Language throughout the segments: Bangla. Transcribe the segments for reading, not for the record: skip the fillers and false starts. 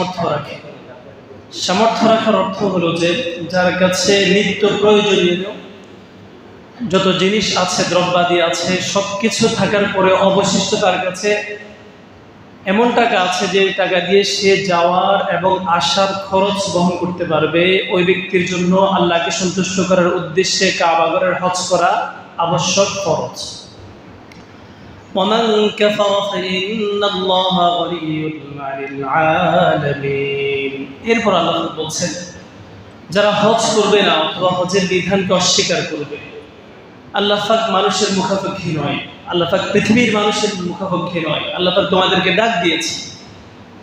সামর্থ্য রাখে। সামর্থ্য রাখার অর্থ হলো যে যার কাছে নিত্য প্রয়োজনীয় যত জিনিস আছে, দ্রব্যাদি আছে, সবকিছু থাকার পরে অবশিষ্ট তার কাছে এমন টাকা আছে যে টাকা দিয়ে সে যাওয়ার এবং আসার খরচ বহন করতে পারবে, ওই ব্যক্তির জন্য আল্লাহকে সন্তুষ্ট করার উদ্দেশ্যে কাবা ঘরের হজ করা আবশ্যক, ফরজ। ومن كفر فإن الله غني عن العالمين। এরপর আল্লাহ বলছেন যারা হজ করবে না অথবা হজের বিধানকে অস্বীকার করবে, আল্লাহ পাক মানুষের মুখাপেক্ষী নয়, আল্লাহ পাক পৃথিবীর মানুষের মুখাপেক্ষী নয়। আল্লাহ পাক তোমাদেরকে ডাক দিয়েছে,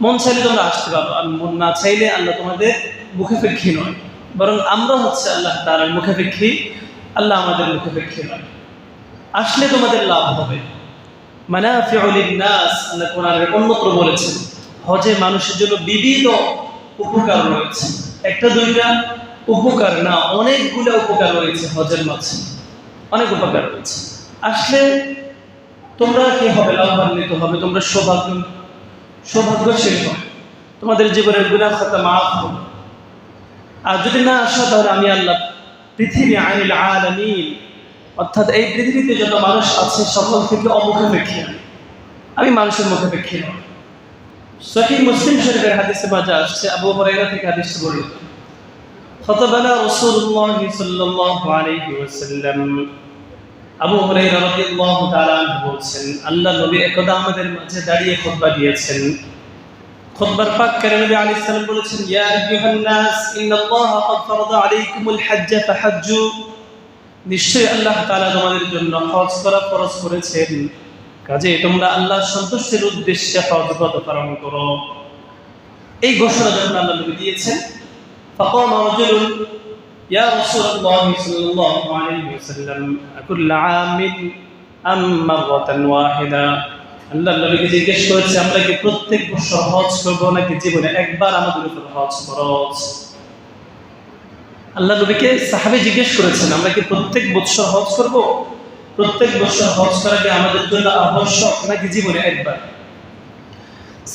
মন চাইলে তোমরা আসতে পারো, আর মন না চাইলে আল্লাহ তোমাদের মুখাপেক্ষী নয়, বরং আমরা হচ্ছে আল্লাহ তাআলার মুখাপেক্ষী, আল্লাহ আমাদের মুখাপেক্ষী নয়। আসলে তোমাদের লাভ হবে। মানাফিউ লিন-নাস, আল্লাহ কোরআনে অন্যত্র বলেছেন হজে মানুষের জন্য বিবিধ উপকার রয়েছে। একটা দুইটা উপকার না, অনেকগুলো উপকার রয়েছে হজের মাঝে, অনেক উপকার রয়েছে। আসলে তোমরা কি হবে, লাভান্বিত হবে, তোমরা সৌভাগ্যশীল হবে, তোমাদের জীবনের গুনাহ খাতা মাফ হবে। আর যদি না আসো তাহলে আমি আল্লাহ পৃথিবী আনিল আলামিন, অর্থাৎ এই পৃথিবীতে যত মানুষ আছে সকল থেকে অমুখাপেক্ষী, আমি মানুষের মুখাপেক্ষী নয়। সহিহ মুসলিম শরীফের হাদিসে মাঝে আসছে, আবু হুরায়রা থেকে হাদিসটি বর্ণিত, খতবানা রাসূলুল্লাহ সাল্লাল্লাহু আলাইহি ওয়াসাল্লাম। আবু হুরায়রা রাদিয়াল্লাহু তাআলা আনহু বলছেন আল্লাহ নবী একদা আমাদের মাঝে দাঁড়িয়ে খুতবা দিয়েছেন। খুতবার পাককারে নবী আলাইহিস সালাম বলেছেন, ইয়া আইয়ুহান নাস ইন্নাল্লাহা ক্বাদ ফারাদা আলাইকুমুল হজ্জ ফাহাজ্জু, নিশ্চয়ই আল্লাহ তাআলা তোমাদের জন্য হজ করা ফরজ করেছেন, কাজে তোমরা আল্লাহর সন্তুষ্টির উদ্দেশ্যে হজ পালন করো। এই ঘোষণা যখন আল্লাহ নবী দিয়েছেন, ফাকাম রাজুলুন ইয়া রাসূলুল্লাহ সাল্লাল্লাহু আলাইহি ওয়াসাল্লাম আকুল্লু আমিন আম মাররাতান ওয়াহিদা। আল্লাহ নবীকে জিজ্ঞেস করেছে আমরা কি প্রত্যেক বছর হজ করব নাকি জীবনে একবার আমাদের উপর হজ ফরজ? আল্লাহ নবীকে সাহাবী জিজ্ঞেস করেছেন আমরা কি প্রত্যেক বছর হজ করব, প্রত্যেক বছর হজ করা কি আমাদের জন্য আবশ্যক নাকি জীবনে একবার?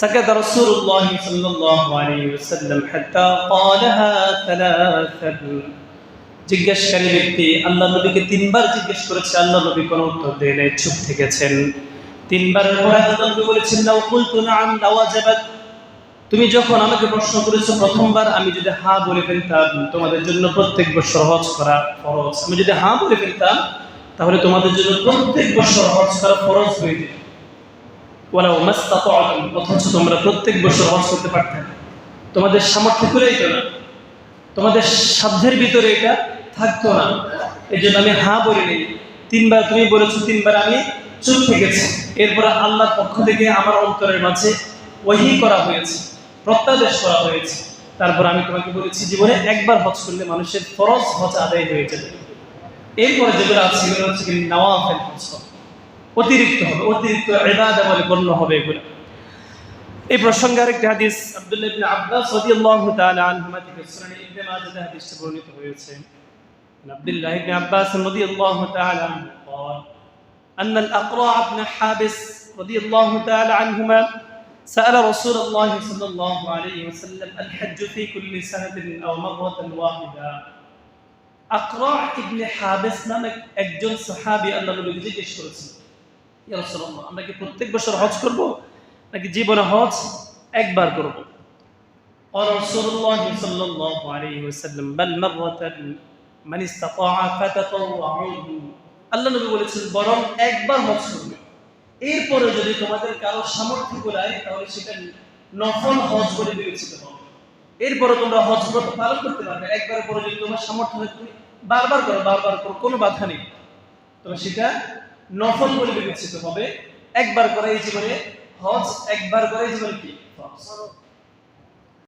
سكت رسول الله صلى الله عليه وسلم حتى قالها ثلاثا। জিজ্ঞাসকারী ব্যক্তি আল্লাহ নবীকে তিনবার জিজ্ঞেস করেছে, আল্লাহ নবী কোনো উত্তর দেন নাই, চুপ থেকেছেন। তিনবারের পরে আল্লাহ নবী বলেছেন লাউ কুলতু নাআম লাওয়াজাবাত, তুমি যখন আমাকে প্রশ্ন করেছো প্রথমবার, আমি যদি হ্যাঁ বলে ফেলতাম তোমাদের জন্য প্রত্যেক বছর হজ করা ফরজ, আমি যদি হ্যাঁ বলে ফেলতাম তাহলে তোমাদের জন্য প্রত্যেক বছর হজ করা ফরজ হয়ে যেত। ওয়ালাউ মাসতাতা'তুম, অথচ তোমরা প্রত্যেক বছর হজ করতে পারতে না, তোমাদের সামর্থ্য করেই তো না, তোমাদের সাধ্যের ভিতরে এটা থাকতো না। এই জন্য আমি হ্যাঁ বলিনি। তিনবার তুমি বলেছো, তিনবার আমি চুপ থেকেছি। এরপর আল্লাহর পক্ষ থেকে আমার অন্তরের মাঝে ওহী করা হয়েছে, প্রত্যাদেশ করা হয়েছে। তারপর আমি তোমাকে বলেছি জীবনে একবার হজ করলে মানুষের ফরজ হজ আদায় হয়ে যাবে। এরপরে যেগুলো আছে সেগুলো হচ্ছে কি নওয়াফিল হজ, অতিরিক্ত হবে, অতিরিক্ত ইবাদত বলে গণ্য হবে এগুলো। এই প্রসঙ্গে আরেকটি হাদিস আব্দুল্লাহ ইবনে আব্বাস রাদিয়াল্লাহু তাআলা আনহুমা থেকে সুনান ইবনে মাজাহ হাদিসটি বর্ণিত হয়েছে। আব্দুল্লাহ ইবনে আব্বাস রাদিয়াল্লাহু তাআলা আনহু قال أن الأقرع بن حابس رضي الله تعالى عنهما سأل رسول الله صلى الله عليه وسلم الحج في كل سنة أو مرة واحدة। أقرع بن حابس নামক একজন সাহাবী আল্লাহর নবীকে জিজ্ঞেস করেছেন, ইয়া রাসূলুল্লাহ আমরা কি প্রত্যেক বছর হজ করব নাকি জীবনে হজ একবার করব? قال رسول الله صلى الله عليه وسلم بل مرة من استطاع فتطوعوا। আল্লাহ নবী বলেছেন বরং একবার হজ করবে, এরপরে যদি তোমাদের কারো সামর্থ্য কুলায় তাহলে সেটা নফল হজ বলে বিবেচিত হবে। এরপরে তোমরা হজ পালন করতে পারবে, একবার পরে যদি তোমার সামর্থ্য হয় তুমি বারবার করো, কোনো বাধা নেই, তবে সেটা নফল বলে বিবেচিত হবে। একবার করে এই জীবনে হজ, একবার করে জীবনে কি